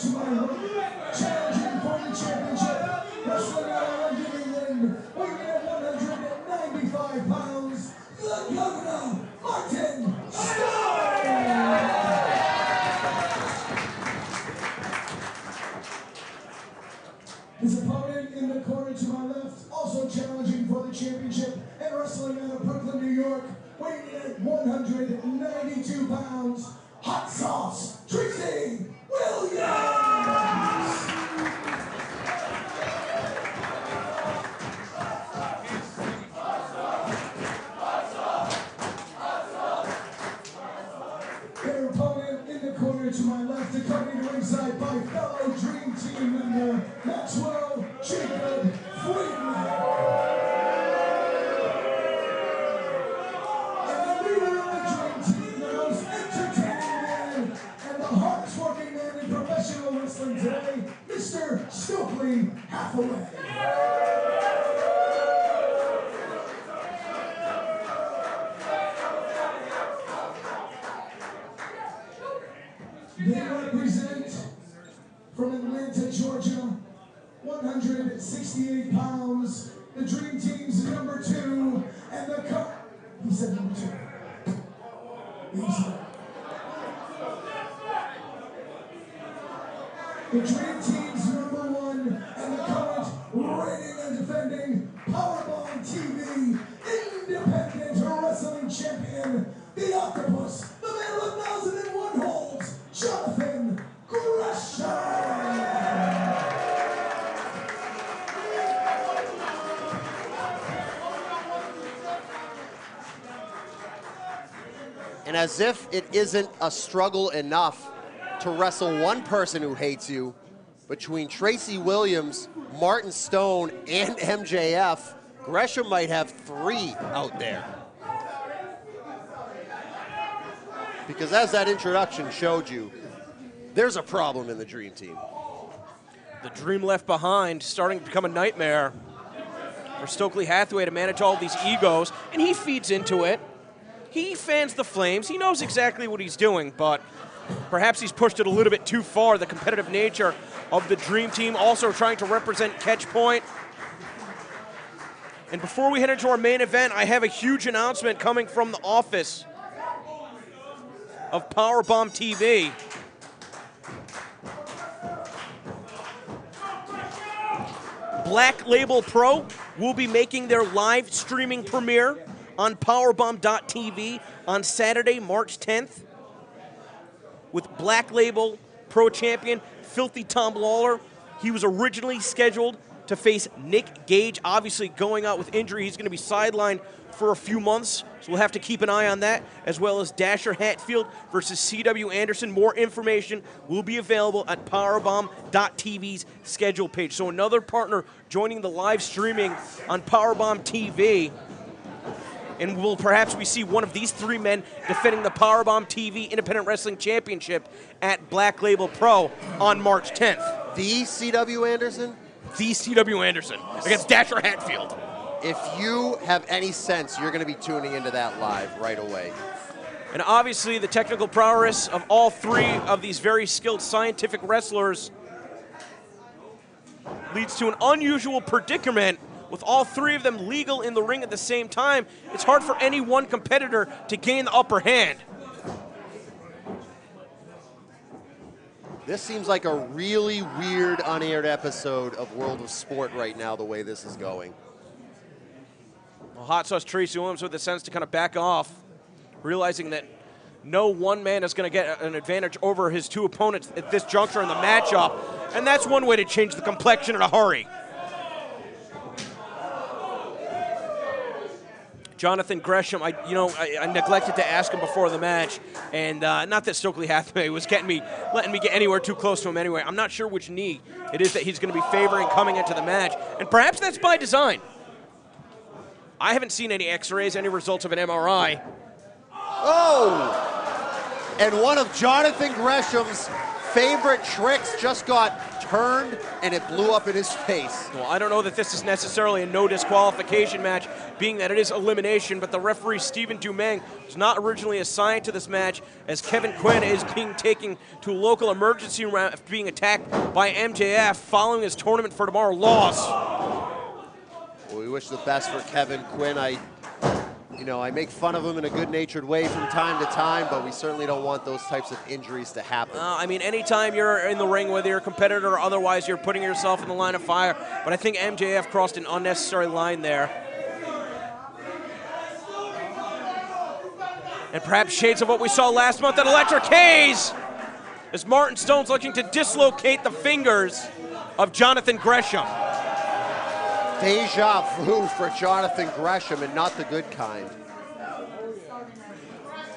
to my right, challenging for the championship, wrestling out of England, weighing at 195 pounds, the Governor, Martin Stone! His opponent in the corner to my left, also challenging for the championship and wrestling out of Brooklyn, New York, weighing in at 192 pounds, Hot Sauce, Tracy Williams! Their opponent in the corner to my left, accompanied ringside by fellow Dream Team member Maxwell Jacob Friedman. And the leader of the Dream Team, the most entertaining man and the hardest working man in professional wrestling today, Mr. Stokely Hathaway. They represent from Atlanta, Georgia, 168 pounds, the Dream Team's number 2, and the he said number 2. Easy. The Dream Team's number 1, and the current reigning and defending Powerbomb TV Independent Wrestling Champion, the Octopus, the man with 1,001 holds, Jonathan Gresham! And as if it isn't a struggle enough to wrestle one person who hates you, between Tracy Williams, Martin Stone, and MJF, Gresham might have 3 out there. Because as that introduction showed you, there's a problem in the Dream Team. The dream left behind starting to become a nightmare for Stokely Hathaway to manage all these egos, and he feeds into it. He fans the flames. He knows exactly what he's doing, but perhaps he's pushed it a little bit too far, the competitive nature of the Dream Team, also trying to represent Catch Point. And before we head into our main event, I have a huge announcement coming from the office of Powerbomb TV. Black Label Pro will be making their live streaming premiere on Powerbomb.tv on Saturday, March 10th, with Black Label Pro Champion Filthy Tom Lawler. He was originally scheduled to face Nick Gage, obviously going out with injury. He's going to be sidelined for a few months, so we'll have to keep an eye on that, as well as Dasher Hatfield versus C.W. Anderson. More information will be available at Powerbomb.tv's schedule page. So another partner joining the live streaming on Powerbomb TV. And will perhaps we see one of these 3 men defending the Powerbomb TV Independent Wrestling Championship at Black Label Pro on March 10th. The C.W. Anderson? The C.W. Anderson against Dasher Hatfield. If you have any sense, you're going to be tuning into that live right away. And obviously the technical prowess of all 3 of these very skilled scientific wrestlers leads to an unusual predicament with all 3 of them legal in the ring at the same time. It's hard for any one competitor to gain the upper hand. This seems like a really weird unaired episode of World of Sport right now, the way this is going. Well, Hot Sauce Tracy Williams with the sense to kind of back off, realizing that no one man is going to get an advantage over his 2 opponents at this juncture in the matchup, and that's one way to change the complexion in a hurry. Jonathan Gresham, I neglected to ask him before the match, and not that Stokely Hathaway was letting me get anywhere too close to him anyway. I'm not sure which knee it is that he's going to be favoring coming into the match, and perhaps that's by design. I haven't seen any x-rays, any results of an MRI. Oh! And one of Jonathan Gresham's favorite tricks just got turned and it blew up in his face. Well, I don't know that this is necessarily a no disqualification match, being that it is elimination, but the referee, Stephen Dumeng, was not originally assigned to this match, as Kevin Quinn is being taken to a local emergency room after being attacked by MJF following his tournament for tomorrow loss. Well, we wish the best for Kevin Quinn. I make fun of him in a good-natured way from time to time, but we certainly don't want those types of injuries to happen. I mean, anytime you're in the ring, whether you're a competitor or otherwise, you're putting yourself in the line of fire. But I think MJF crossed an unnecessary line there. And perhaps shades of what we saw last month at Electric Hayes, as Martin Stone's looking to dislocate the fingers of Jonathan Gresham. Deja vu for Jonathan Gresham, and not the good kind.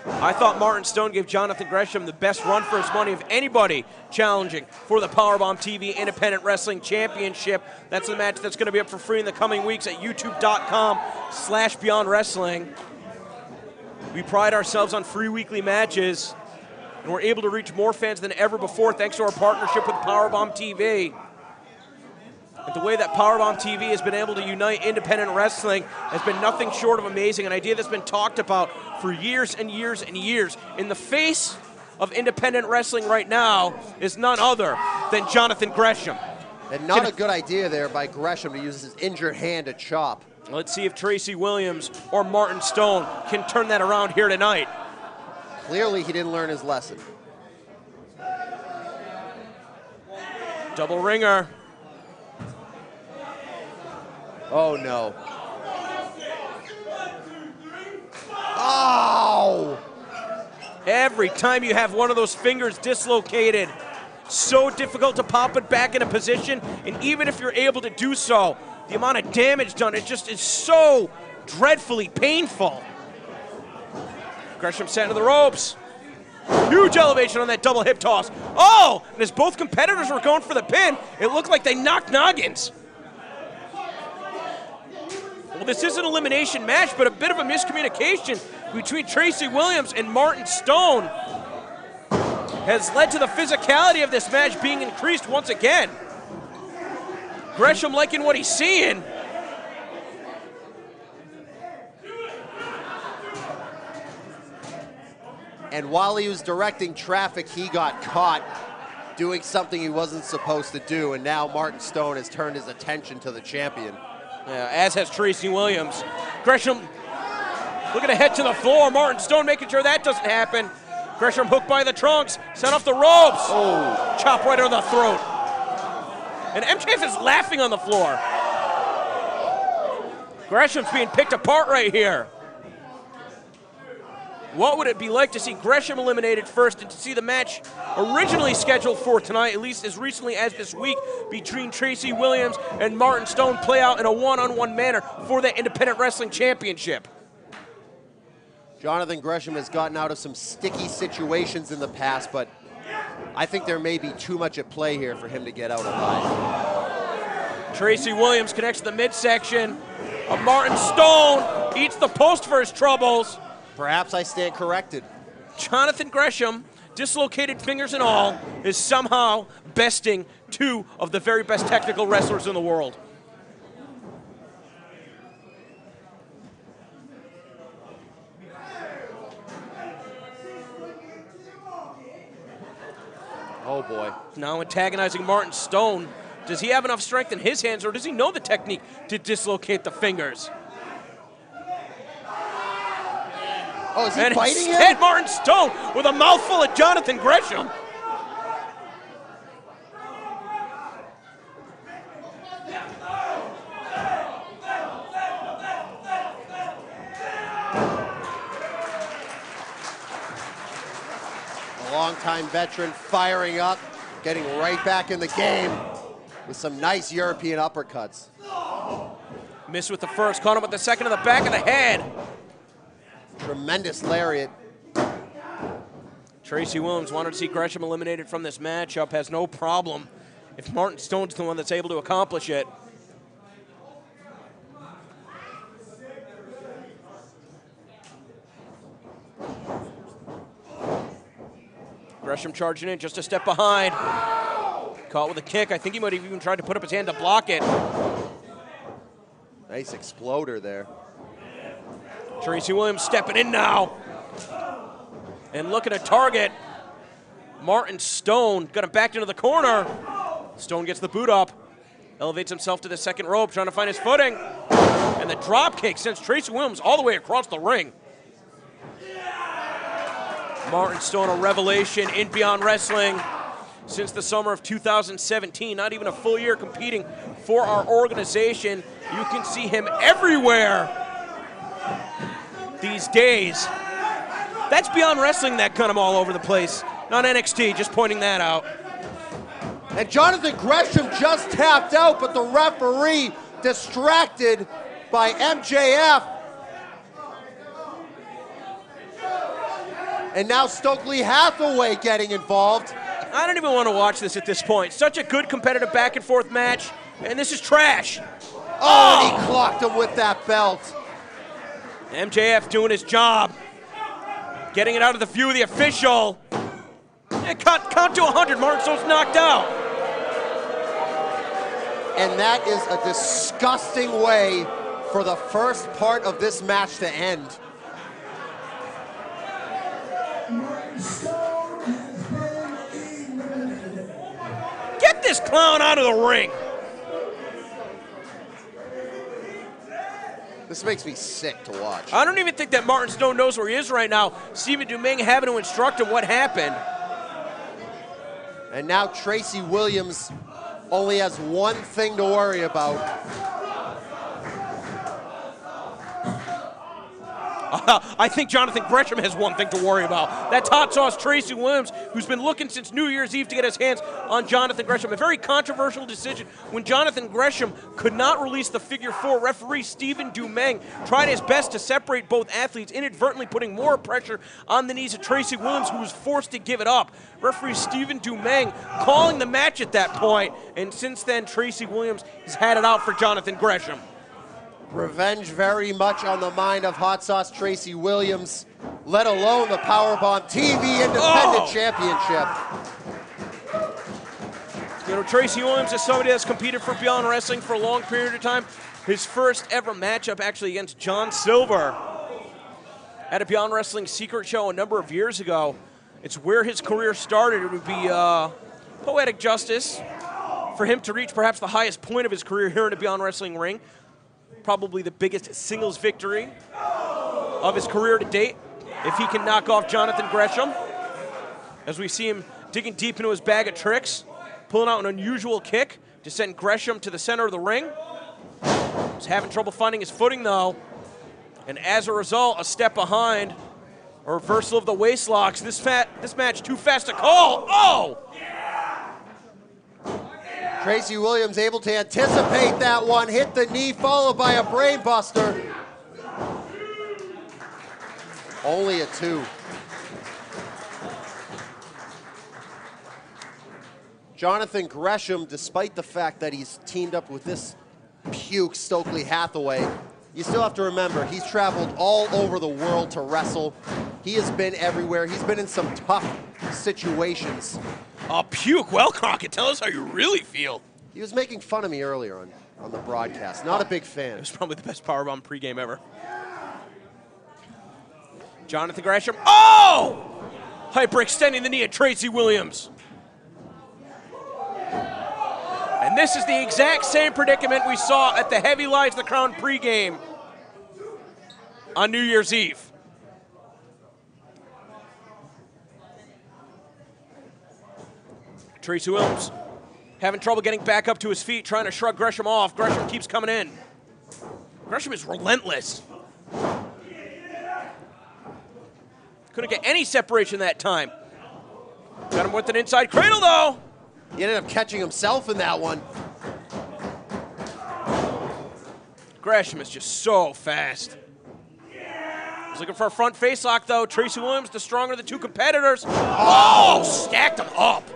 I thought Martin Stone gave Jonathan Gresham the best run for his money of anybody challenging for the Powerbomb TV Independent Wrestling Championship. That's the match that's going to be up for free in the coming weeks at youtube.com/Beyond Wrestling. We pride ourselves on free weekly matches, and we're able to reach more fans than ever before thanks to our partnership with Powerbomb TV. And the way that Powerbomb TV has been able to unite independent wrestling has been nothing short of amazing, an idea that's been talked about for years and years and years. In the face of independent wrestling right now is none other than Jonathan Gresham. And not a good idea there by Gresham to use his injured hand to chop. Let's see if Tracy Williams or Martin Stone can turn that around here tonight. Clearly he didn't learn his lesson. Double ringer. Oh, no. Oh! Every time you have one of those fingers dislocated, so difficult to pop it back into position, and even if you're able to do so, the amount of damage done, it just is so dreadfully painful. Gresham set into the ropes. Huge elevation on that double hip toss. Oh, and as both competitors were going for the pin, it looked like they knocked noggins. Well, this is an elimination match, but a bit of a miscommunication between Tracy Williams and Martin Stone has led to the physicality of this match being increased once again. Gresham liking what he's seeing. And while he was directing traffic, he got caught doing something he wasn't supposed to do, and now Martin Stone has turned his attention to the champion. Yeah, as has Tracy Williams. Gresham looking to head to the floor. Martin Stone making sure that doesn't happen. Gresham hooked by the trunks, set off the ropes. Oh. Chop right on the throat. And MJF is laughing on the floor. Gresham's being picked apart right here. What would it be like to see Gresham eliminated first and to see the match originally scheduled for tonight, at least as recently as this week, between Tracy Williams and Martin Stone play out in a one-on-one manner for the Independent Wrestling Championship? Jonathan Gresham has gotten out of some sticky situations in the past, but I think there may be too much at play here for him to get out alive. Tracy Williams connects to the midsection of Martin Stone, eats the post for his troubles. Perhaps I stand corrected. Jonathan Gresham, dislocated fingers and all, is somehow besting two of the very best technical wrestlers in the world. Oh boy. Now antagonizing Martin Stone. Does he have enough strength in his hands, or does he know the technique to dislocate the fingers? Oh, is he and fighting instead, him? Martin Stone with a mouthful of Jonathan Gresham. A longtime veteran firing up, getting right back in the game with some nice European uppercuts. Missed with the first, caught him with the second in the back of the head. Tremendous lariat. Tracy Williams wanted to see Gresham eliminated from this matchup, has no problem if Martin Stone's the one that's able to accomplish it. Gresham charging in, just a step behind. Caught with a kick. I think he might have even tried to put up his hand to block it. Nice exploder there. Tracy Williams stepping in now. And looking to target Martin Stone. Got him backed into the corner. Stone gets the boot up. Elevates himself to the second rope, trying to find his footing. And the drop kick sends Tracy Williams all the way across the ring. Martin Stone, a revelation in Beyond Wrestling since the summer of 2017. Not even a full year competing for our organization. You can see him everywhere these days. That's Beyond Wrestling that cut him all over the place. Not NXT, just pointing that out. And Jonathan Gresham just tapped out, but the referee distracted by MJF. And now Stokely Hathaway getting involved. I don't even want to watch this at this point. Such a good competitive back and forth match, and this is trash. Oh, and he clocked him with that belt. MJF doing his job. Getting it out of the view of the official. And count to 100, Martin Stone's knocked out. And that is a disgusting way for the first part of this match to end. Get this clown out of the ring. This makes me sick to watch. I don't even think that Martin Stone knows where he is right now. Stephen Dumeng having to instruct him what happened. And now Tracy Williams only has one thing to worry about. I think Jonathan Gresham has one thing to worry about. That's Hot Sauce Tracy Williams, who's been looking since New Year's Eve to get his hands on Jonathan Gresham. A very controversial decision when Jonathan Gresham could not release the figure 4. Referee Stephen Dumeng tried his best to separate both athletes, inadvertently putting more pressure on the knees of Tracy Williams, who was forced to give it up. Referee Stephen Dumeng calling the match at that point, and since then, Tracy Williams has had it out for Jonathan Gresham. Revenge very much on the mind of Hot Sauce Tracy Williams, let alone the Powerbomb TV Independent Championship. You know, Tracy Williams is somebody that's competed for Beyond Wrestling for a long period of time. His first ever matchup actually against John Silver at a Beyond Wrestling secret show a number of years ago. It's where his career started. It would be poetic justice for him to reach perhaps the highest point of his career here in a Beyond Wrestling ring. Probably the biggest singles victory of his career to date, if he can knock off Jonathan Gresham. As we see him digging deep into his bag of tricks, pulling out an unusual kick to send Gresham to the center of the ring. He's having trouble finding his footing, though. And as a result, a step behind, a reversal of the waist locks. This match too fast to call. Oh! Tracy Williams able to anticipate that one, hit the knee, followed by a brain buster. Only a 2. Jonathan Gresham, despite the fact that he's teamed up with this puke Stokely Hathaway, you still have to remember, he's traveled all over the world to wrestle. He has been everywhere. He's been in some tough situations. Puke. Well, Crockett, tell us how you really feel. He was making fun of me earlier on the broadcast. Not a big fan. It was probably the best Powerbomb pregame ever. Jonathan Gresham. Oh! Hyperextending the knee at Tracy Williams. And this is the exact same predicament we saw at the Heavy Lies the Crown pregame on New Year's Eve. Tracy Williams having trouble getting back up to his feet, trying to shrug Gresham off. Gresham keeps coming in. Gresham is relentless. Couldn't get any separation that time. Got him with an inside cradle, though. He ended up catching himself in that one. Gresham is just so fast. He's looking for a front face lock, though. Tracy Williams, the stronger of the two competitors. Oh, stacked him up.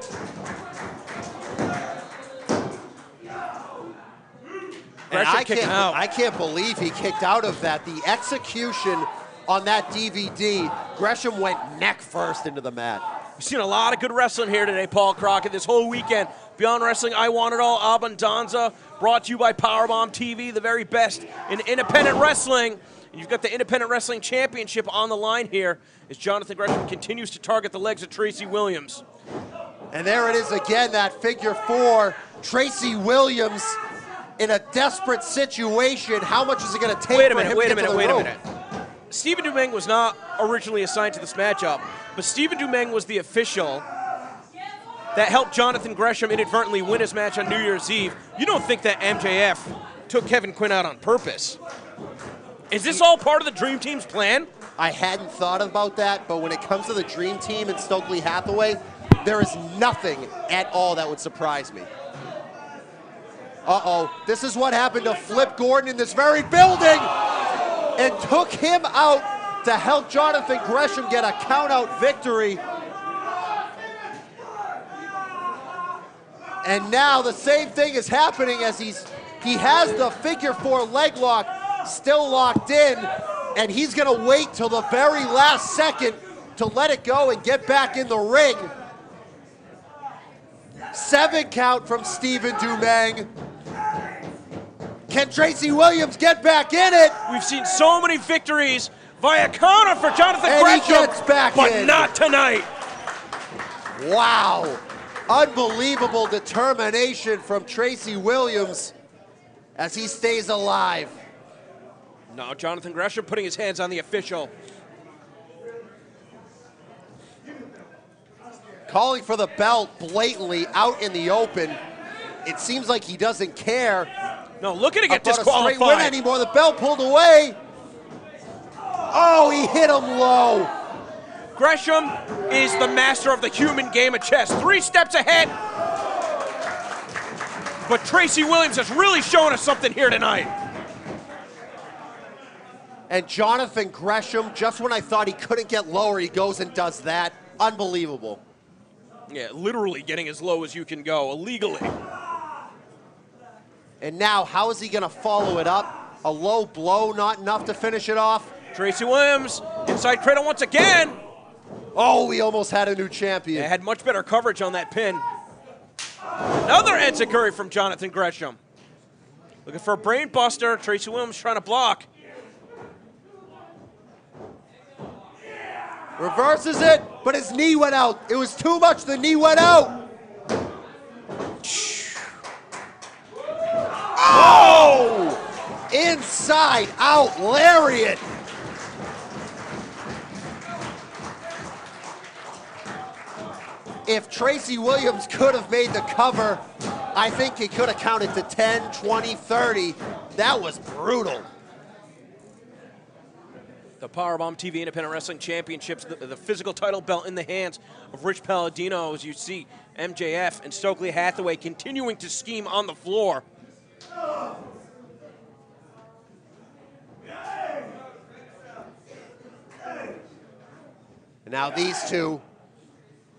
And I can't believe he kicked out of that. The execution on that DVD, Gresham went neck first into the mat. We've seen a lot of good wrestling here today, Paul Crockett, this whole weekend. Beyond Wrestling, I Want It All, Abundanza, brought to you by Powerbomb TV, the very best in independent wrestling. You've got the Independent Wrestling Championship on the line here as Jonathan Gresham continues to target the legs of Tracy Williams. And there it is again, that figure 4. Tracy Williams in a desperate situation. How much is it going to take for him to get to the rope? Wait a minute. Stephen Dumeng was not originally assigned to this matchup, but Stephen Dumeng was the official that helped Jonathan Gresham inadvertently win his match on New Year's Eve. You don't think that MJF took Kevin Quinn out on purpose? Is this all part of the Dream Team's plan? I hadn't thought about that, but when it comes to the Dream Team and Stokely Hathaway, there is nothing at all that would surprise me. Uh-oh, this is what happened to Flip Gordon in this very building, and took him out to help Jonathan Gresham get a count-out victory. And now the same thing is happening as he has the figure 4 leg lock still locked in, and he's gonna wait till the very last second to let it go and get back in the ring. 7 count from Stephen Dumeng. Can Tracy Williams get back in it? We've seen so many victories via counter for Jonathan And Gresham, he gets back but in. not tonight. Wow. Unbelievable determination from Tracy Williams as he stays alive. Now Jonathan Gresham putting his hands on the official. Calling for the belt blatantly out in the open. It seems like he doesn't care No, looking to get about a straight disqualified. win anymore. The belt pulled away. Oh, he hit him low. Gresham is the master of the human game of chess. 3 steps ahead. But Tracy Williams has really shown us something here tonight. And Jonathan Gresham, just when I thought he couldn't get lower, he goes and does that. Unbelievable. Yeah, literally getting as low as you can go, illegally. And now, how is he going to follow it up? A low blow, not enough to finish it off. Tracy Williams, inside cradle once again. Oh, we almost had a new champion. Yeah, had much better coverage on that pin. Another enziguri from Jonathan Gresham. Looking for a brain buster. Tracy Williams trying to block. Reverses it, but his knee went out. It was too much, the knee went out. Oh! Inside out lariat. If Tracy Williams could have made the cover, I think he could have counted to 10, 20, 30. That was brutal. The Powerbomb TV Independent Wrestling Championships, the physical title belt in the hands of Rich Palladino, as you see MJF and Stokely Hathaway continuing to scheme on the floor. And now these two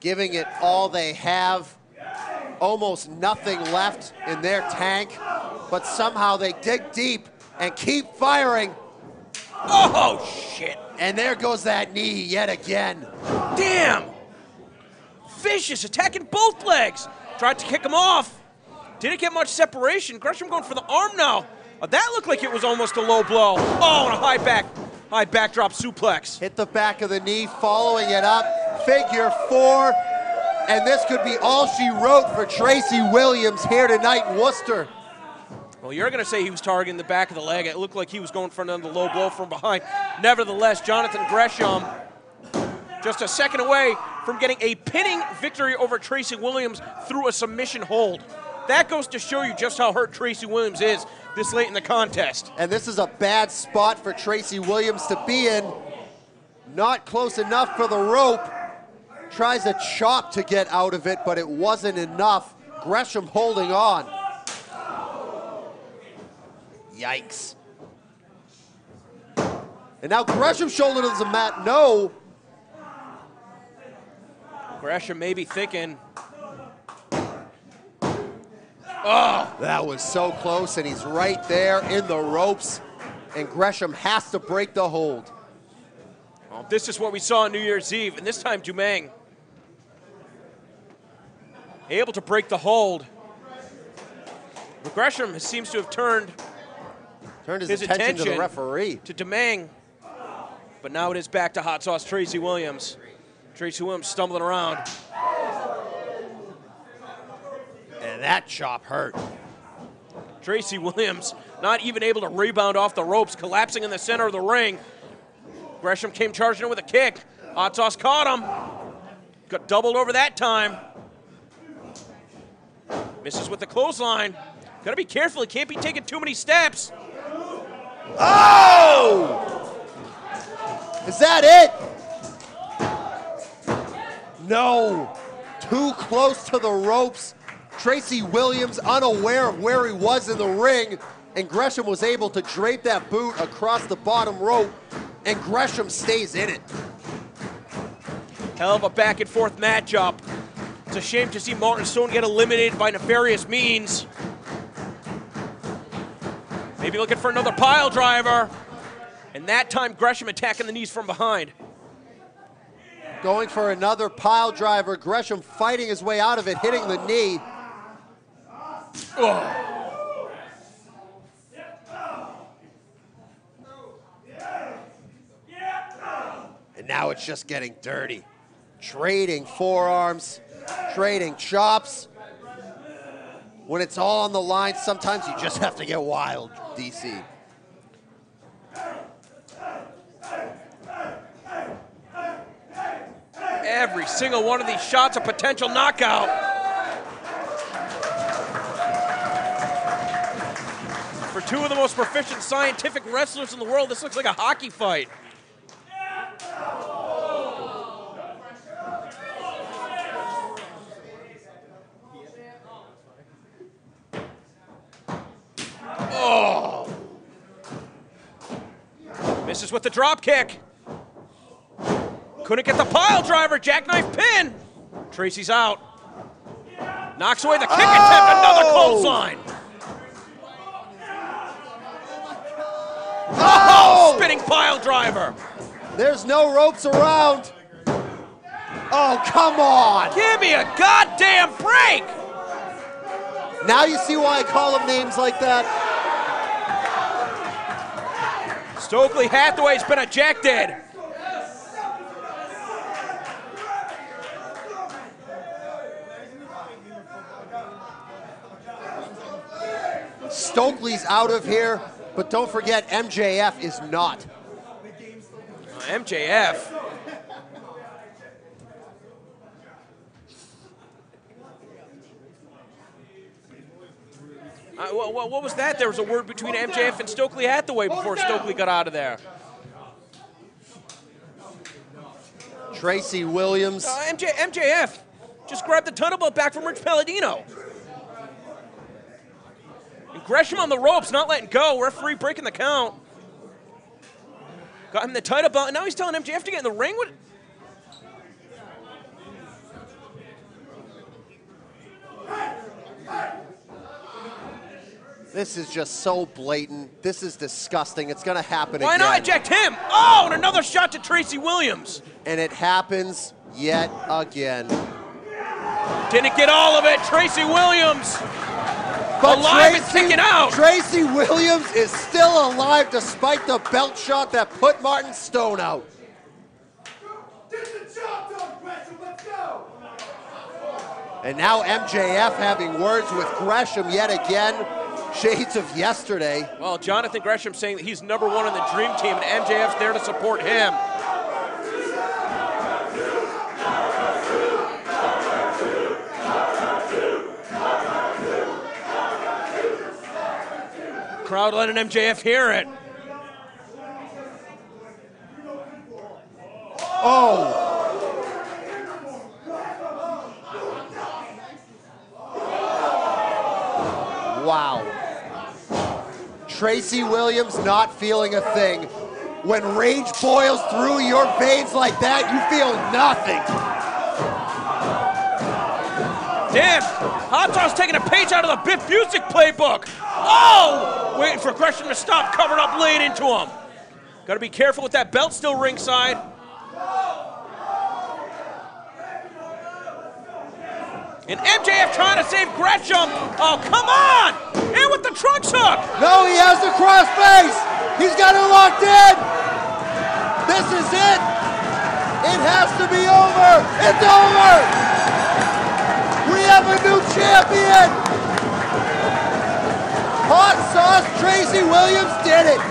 giving it all they have, almost nothing left in their tank, but somehow they dig deep and keep firing. Oh, shit. And there goes that knee yet again. Damn. Vicious, attacking both legs. Tried to kick him off. Didn't get much separation. Gresham going for the arm now. That looked like it was almost a low blow. Oh, and a high backdrop suplex. Hit the back of the knee, following it up. Figure 4. And this could be all she wrote for Tracy Williams here tonight in Worcester. Well, you're going to say he was targeting the back of the leg. It looked like he was going for another low blow from behind. Nevertheless, Jonathan Gresham just a second away from getting a pinning victory over Tracy Williams through a submission hold. That goes to show you just how hurt Tracy Williams is this late in the contest. And this is a bad spot for Tracy Williams to be in. Not close enough for the rope. Tries a chop to get out of it, but it wasn't enough. Gresham holding on. Yikes. And now Gresham shoulder to the mat. No. Gresham may be thinking. Oh, that was so close, and he's right there in the ropes. And Gresham has to break the hold. Well, this is what we saw on New Year's Eve, and this time Dumeng able to break the hold. But Gresham seems to have turned his attention to the referee. To Demang. But now it is back to Hot Sauce Tracy Williams. Tracy Williams stumbling around. And that chop hurt. Tracy Williams not even able to rebound off the ropes, collapsing in the center of the ring. Gresham came charging in with a kick. Hot Sauce caught him. Got doubled over that time. Misses with the clothesline. Gotta be careful, he can't be taking too many steps. Oh! Is that it? No. Too close to the ropes. Tracy Williams unaware of where he was in the ring, and Gresham was able to drape that boot across the bottom rope, and Gresham stays in it. Hell of a back and forth matchup. It's a shame to see Martin Stone get eliminated by nefarious means. Maybe looking for another pile driver. And that time Gresham attacking the knees from behind. Going for another pile driver. Gresham fighting his way out of it, hitting the knee. Oh. And now it's just getting dirty. Trading forearms, trading chops. When it's all on the line, sometimes you just have to get wild, DC. Every single one of these shots a potential knockout. For two of the most proficient scientific wrestlers in the world, this looks like a hockey fight. Oh! Misses with the drop kick. Couldn't get the pile driver, jackknife pin. Tracy's out. Knocks away the kick attempt, another clothesline. Oh, spinning pile driver. There's no ropes around. Oh, come on. Give me a goddamn break. Now you see why I call them names like that. Stokely Hathaway's been ejected. Stokely's out of here, but don't forget MJF is not. MJF. What was that? There was a word between MJF and Stokely Hathaway before Stokely got out of there. Tracy Williams. MJF just grabbed the title belt back from Rich Palladino. And Gresham on the ropes, not letting go. Referee breaking the count. Got him the title belt, and now he's telling MJF to get in the ring. What? This is just so blatant. This is disgusting. It's going to happen again. Why not eject him? Oh, and another shot to Tracy Williams. And it happens yet again. Didn't get all of it. Tracy Williams. But alive and kicking out. Tracy Williams is still alive despite the belt shot that put Martin Stone out. And now MJF having words with Gresham yet again. Shades of yesterday. Well, Jonathan Gresham saying that he's #1 in the Dream Team and MJF's there to support him. Crowd letting MJF hear it. Oh. Wow. Tracy Williams not feeling a thing. When rage boils through your veins like that, you feel nothing. Damn, Hot Sauce taking a page out of the Biff Busick playbook. Oh, waiting for Gresham to stop, covered up, laying into him. Got to be careful with that belt still ringside. And MJF trying to save Gresham. Oh, come on! In with the trunks hook! No, he has the crossface! He's got it locked in! This is it! It has to be over! It's over! We have a new champion! Hot Sauce Tracy Williams did it!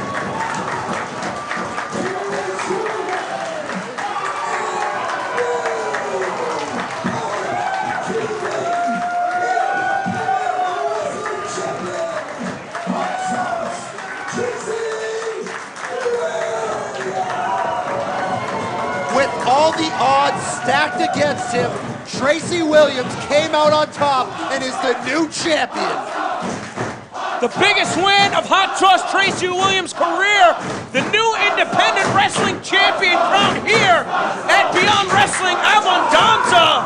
With all the odds stacked against him, Tracy Williams came out on top and is the new champion. The biggest win of Hot Sauce Tracy Williams' career, the new independent wrestling champion crowned here at Beyond Wrestling Abundanza.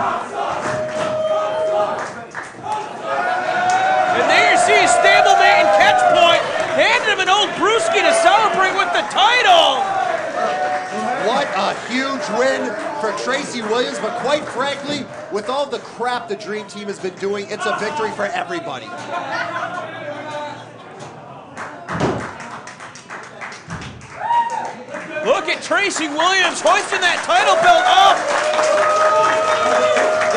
And there you see stablemate and Catchpoint handed him an old brewski to celebrate with the title. What a huge win for Tracy Williams, but quite frankly, with all the crap the Dream Team has been doing, it's a victory for everybody. Look at Tracy Williams hoisting that title belt up.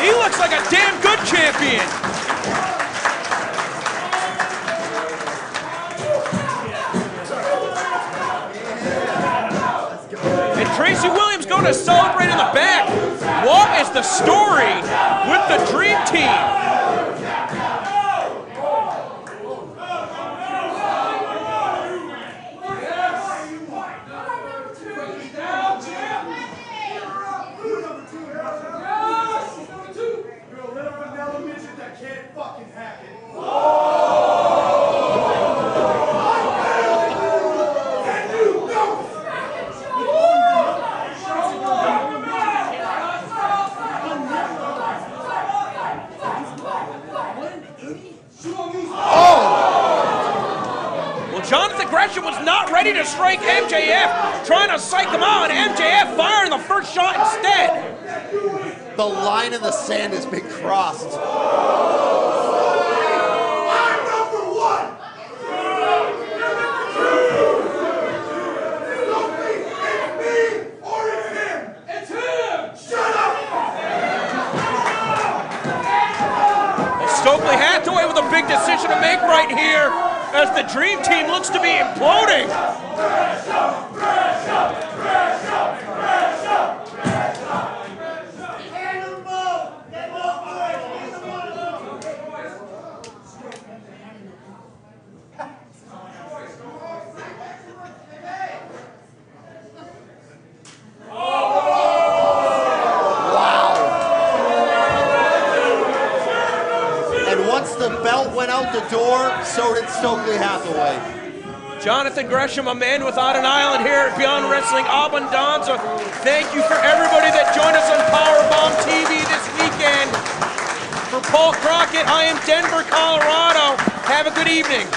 He looks like a damn good champion. And Tracy Williams going to celebrate in the back. What is the story with the Dream Team? Jonathan Gresham was not ready to strike MJF, trying to psych him out, and MJF firing the first shot instead. The line in the sand has been crossed. I'm number one! It's me or it's him! It's him! Shut up! Well, Stokely Hathaway with a big decision to make right here, as the Dream Team looks to be imploding. The belt went out the door, so did Stokely Hathaway. Jonathan Gresham, a man without an island here at Beyond Wrestling Abundanza. Thank you for everybody that joined us on Powerbomb TV this weekend. For Paul Crockett, I am Denver, Colorado. Have a good evening.